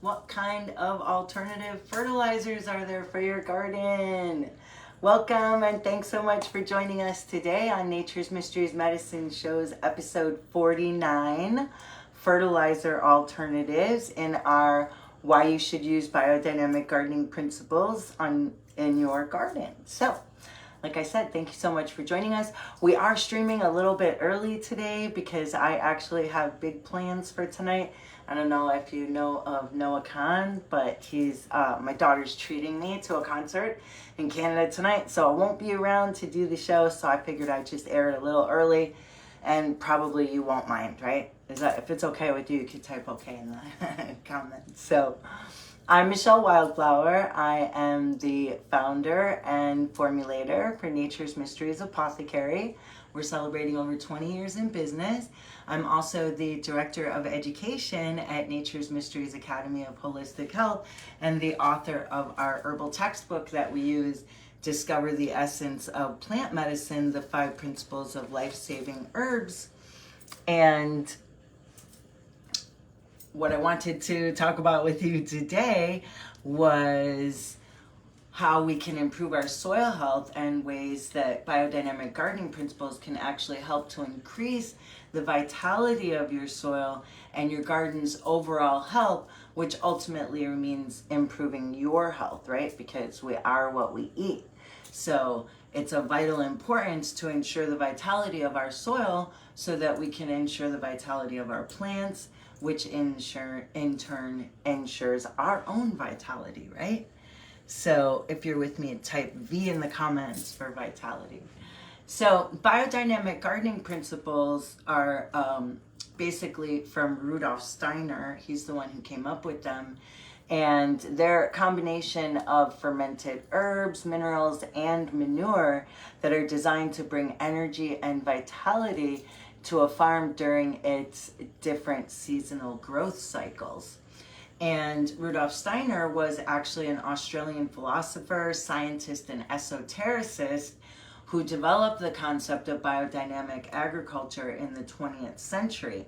What kind of alternative fertilizers are there for your garden? Welcome and thanks so much for joining us today on Nature's Mysteries Medicine Show's episode 49, Fertilizer Alternatives, in our Why You Should Use Biodynamic Gardening Principles in your garden. So, like I said, thank you so much for joining us. We are streaming a little bit early today because I actually have big plans for tonight. I don't know if you know of Noah Khan, but he's my daughter's treating me to a concert in Canada tonight, so I won't be around to do the show, so I figured I'd just air it a little early, and probably you won't mind, right? If it's okay with you, you can type okay in the comments. So, I'm Michele Wildflower. I am the founder and formulator for Nature's Mysteries Apothecary. We're celebrating over 20 years in business. I'm also the director of education at Nature's Mysteries Academy of Holistic Health and the author of our herbal textbook that we use, Discover the Essence of Plant Medicine, the 5 Principles of Life-Saving Herbs. And what I wanted to talk about with you today was how we can improve our soil health and ways that biodynamic gardening principles can actually help to increase the vitality of your soil and your garden's overall health, which ultimately means improving your health, right? Because we are what we eat. So it's of vital importance to ensure the vitality of our soil so that we can ensure the vitality of our plants, which in turn ensures our own vitality, right? So if you're with me, type V in the comments for vitality. So biodynamic gardening principles are basically from Rudolf Steiner. He's the one who came up with them. And they're a combination of fermented herbs, minerals, and manure that are designed to bring energy and vitality to a farm during its different seasonal growth cycles. And Rudolf Steiner was actually an Australian philosopher, scientist, and esotericist who developed the concept of biodynamic agriculture in the 20th century.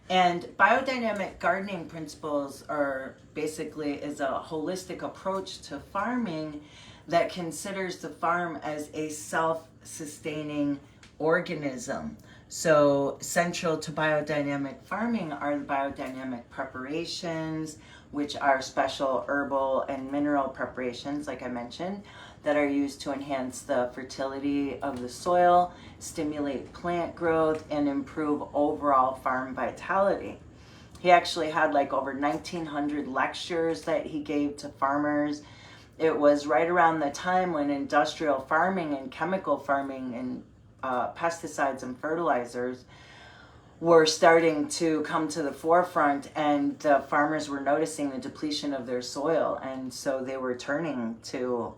And biodynamic gardening principles are basically is a holistic approach to farming that considers the farm as a self-sustaining organism. So central to biodynamic farming are the biodynamic preparations, which are special herbal and mineral preparations, like I mentioned, that are used to enhance the fertility of the soil, stimulate plant growth, and improve overall farm vitality. He actually had like over 1,900 lectures that he gave to farmers. It was right around the time when industrial farming and chemical farming and pesticides and fertilizers were starting to come to the forefront, and the farmers were noticing the depletion of their soil, and so they were turning to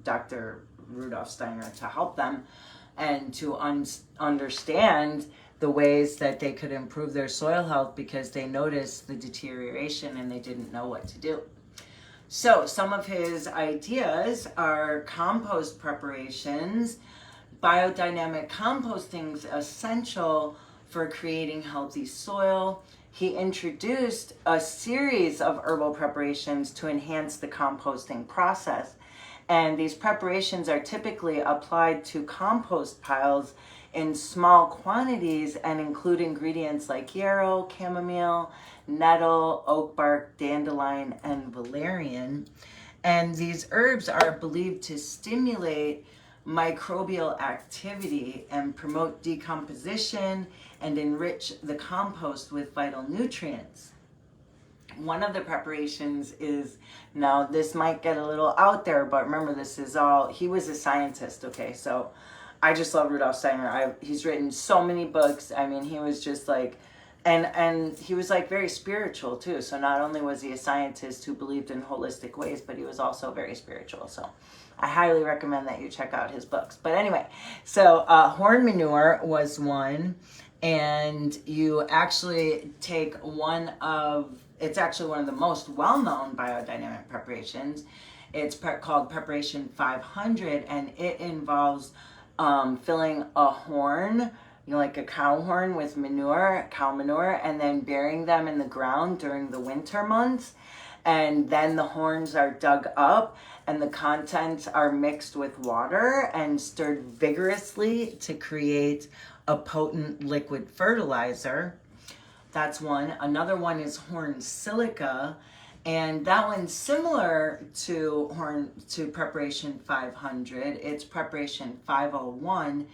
Dr. Rudolf Steiner to help them and to understand the ways that they could improve their soil health because they noticed the deterioration and they didn't know what to do. So some of his ideas are compost preparations. Biodynamic composting is essential for creating healthy soil. He introduced a series of herbal preparations to enhance the composting process. And these preparations are typically applied to compost piles in small quantities and include ingredients like yarrow, chamomile, nettle, oak bark, dandelion, and valerian. And these herbs are believed to stimulate microbial activity and promote decomposition and enrich the compost with vital nutrients. One of the preparations is, now this might get a little out there, but remember this is all, he was a scientist, okay? So I just love Rudolf Steiner. He's written so many books. I mean, he was just like, and he was like very spiritual too. So not only was he a scientist who believed in holistic ways, but he was also very spiritual. So I highly recommend that you check out his books. But anyway, so horn manure was one, and you actually take it's actually one of the most well-known biodynamic preparations. It's called Preparation 500, and it involves filling a horn like a cow horn with manure, cow manure, and then burying them in the ground during the winter months. And then the horns are dug up and the contents are mixed with water and stirred vigorously to create a potent liquid fertilizer. That's one. Another one is horn silica, and that one's similar to preparation 500. It's preparation 501,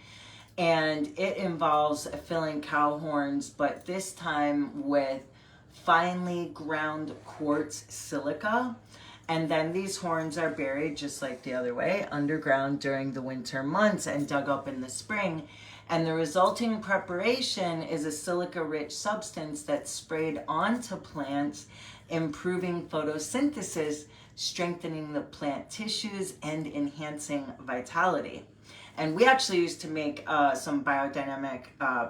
and it involves filling cow horns, but this time with finely ground quartz silica. And then these horns are buried just like the other way, underground during the winter months and dug up in the spring. And the resulting preparation is a silica-rich substance that's sprayed onto plants, improving photosynthesis, strengthening the plant tissues, and enhancing vitality. And we actually used to make some biodynamic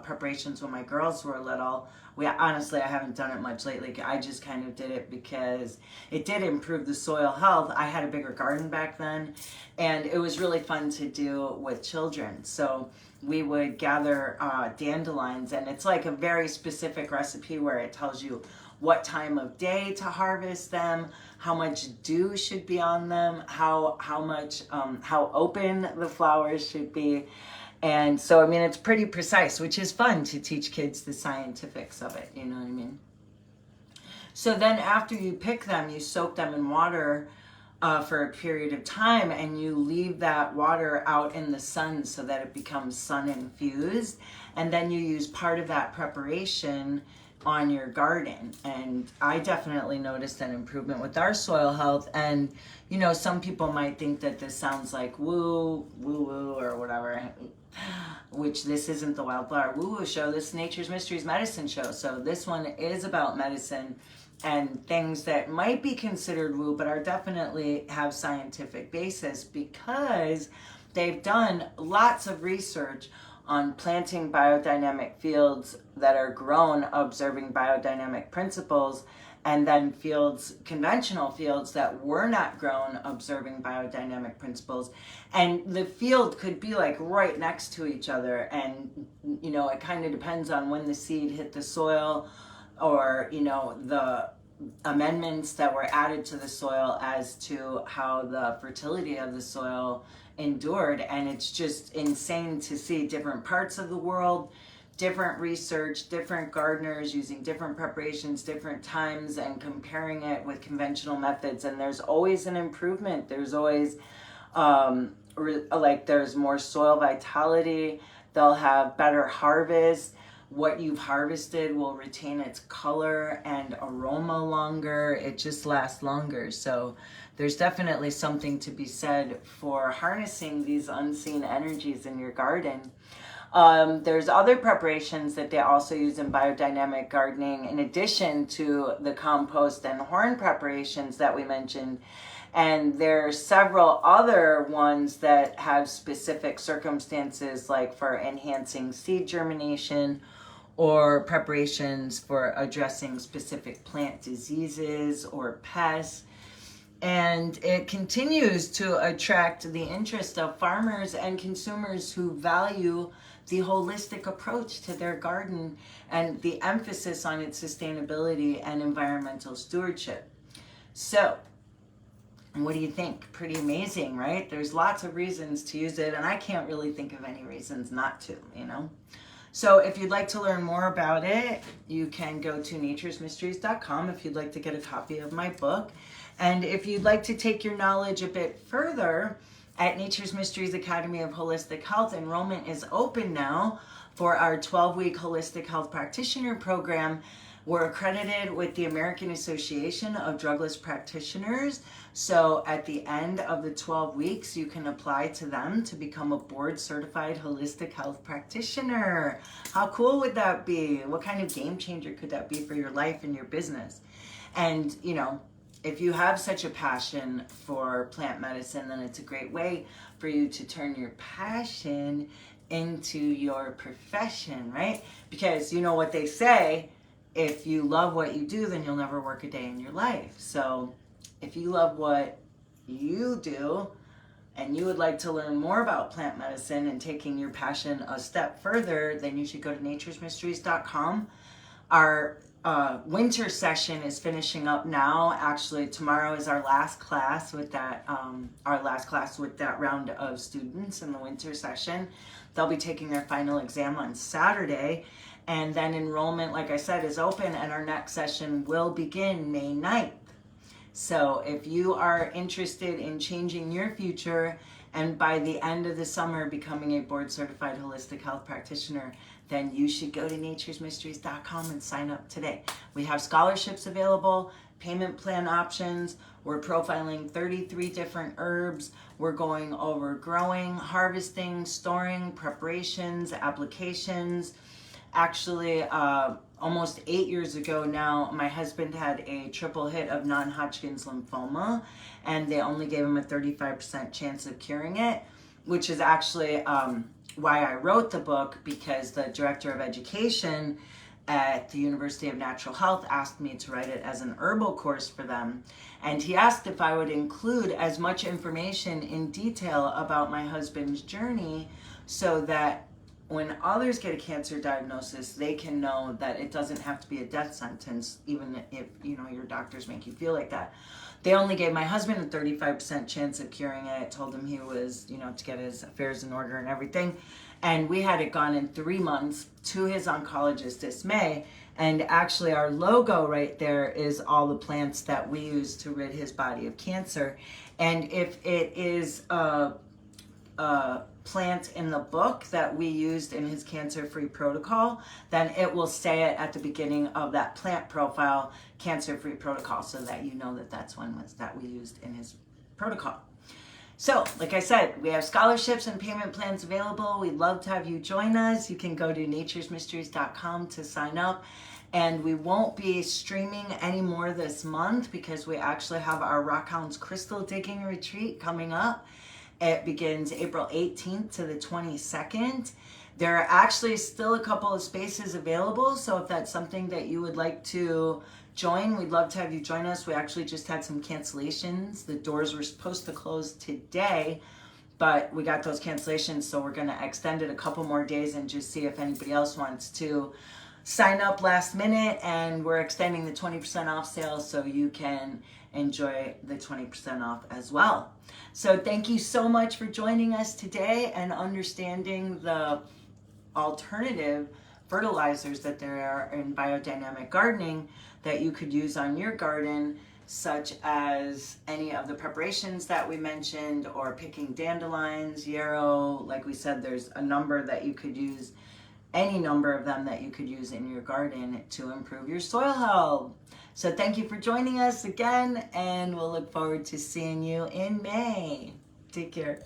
preparations when my girls were little. Honestly, I haven't done it much lately. I just kind of did it because it did improve the soil health. I had a bigger garden back then, and it was really fun to do with children. So we would gather dandelions, and it's like a very specific recipe where it tells you what time of day to harvest them, how much dew should be on them, how open the flowers should be. And so, I mean, it's pretty precise, which is fun to teach kids the scientifics of it, you know what I mean? So then after you pick them, you soak them in water for a period of time, and you leave that water out in the sun so that it becomes sun infused. And then you use part of that preparation on your garden. And I definitely noticed an improvement with our soil health. And, you know, some people might think that this sounds like woo woo or whatever, which this isn't the Wildflower Woo Woo Show. This is Nature's Mysteries Medicine Show. So this one is about medicine and things that might be considered woo, but are definitely have scientific basis, because they've done lots of research on planting biodynamic fields that are grown observing biodynamic principles, and then fields, conventional fields that were not grown observing biodynamic principles. And the field could be like right next to each other, and you know, it kind of depends on when the seed hit the soil, or you know, the amendments that were added to the soil as to how the fertility of the soil endured. And it's just insane to see different parts of the world, different research, different gardeners using different preparations, different times, and comparing it with conventional methods. And there's always an improvement. There's always there's more soil vitality. They'll have better harvest. What you've harvested will retain its color and aroma longer. It just lasts longer. So there's definitely something to be said for harnessing these unseen energies in your garden. There's other preparations that they also use in biodynamic gardening, in addition to the compost and horn preparations that we mentioned. And there are several other ones that have specific circumstances, like for enhancing seed germination, or preparations for addressing specific plant diseases or pests. And it continues to attract the interest of farmers and consumers who value the holistic approach to their garden and the emphasis on its sustainability and environmental stewardship. So, what do you think? Pretty amazing, right? There's lots of reasons to use it, and I can't really think of any reasons not to, you know? So if you'd like to learn more about it, you can go to naturesmysteries.com if you'd like to get a copy of my book. And if you'd like to take your knowledge a bit further, at Nature's Mysteries Academy of Holistic Health, enrollment is open now for our 12-week Holistic Health Practitioner program. We're accredited with the American Association of Drugless Practitioners. So at the end of the 12 weeks, you can apply to them to become a board-certified holistic health practitioner. How cool would that be? What kind of game changer could that be for your life and your business? And, you know, if you have such a passion for plant medicine, then it's a great way for you to turn your passion into your profession, right? Because you know what they say, if you love what you do, then you'll never work a day in your life. So if you love what you do and you would like to learn more about plant medicine and taking your passion a step further, then you should go to naturesmysteries.com. Our winter session is finishing up now. Actually, tomorrow is our last class with that round of students in the winter session. They'll be taking their final exam on Saturday, and then enrollment, like I said, is open, and our next session will begin May 9th. So if you are interested in changing your future and by the end of the summer becoming a board certified holistic health practitioner, then you should go to naturesmysteries.com and sign up today. We have scholarships available, payment plan options. We're profiling 33 different herbs. We're going over growing, harvesting, storing, preparations, applications. Actually, almost 8 years ago now, my husband had a triple hit of non-Hodgkin's lymphoma, and they only gave him a 35% chance of curing it, which is actually why I wrote the book, because the director of education at the University of Natural Health asked me to write it as an herbal course for them. And he asked if I would include as much information in detail about my husband's journey so that when others get a cancer diagnosis, they can know that it doesn't have to be a death sentence, even if your doctors make you feel like that. They only gave my husband a 35% chance of curing it, told him he was, to get his affairs in order and everything. And we had it gone in 3 months, to his oncologist's dismay. And actually our logo right there is all the plants that we use to rid his body of cancer. And if it is a plant in the book that we used in his cancer-free protocol, then it will say it at the beginning of that plant profile, cancer-free protocol, so that you know that that's one that we used in his protocol. So, like I said, we have scholarships and payment plans available. We'd love to have you join us. You can go to naturesmysteries.com to sign up. And we won't be streaming anymore this month because we actually have our Rockhounds Crystal Digging Retreat coming up. It begins April 18th to the 22nd. There are actually still a couple of spaces available, so if that's something that you would like to join, we'd love to have you join us. We actually just had some cancellations. The doors were supposed to close today, but we got those cancellations, so we're going to extend it a couple more days and just see if anybody else wants to sign up last minute. And we're extending the 20% off sale so you can enjoy the 20% off as well. So thank you so much for joining us today and understanding the alternative fertilizers that there are in biodynamic gardening that you could use on your garden, such as any of the preparations that we mentioned, or picking dandelions, yarrow. Like we said, there's a number that you could use, any number of them that you could use in your garden to improve your soil health. So thank you for joining us again, and we'll look forward to seeing you in May. Take care.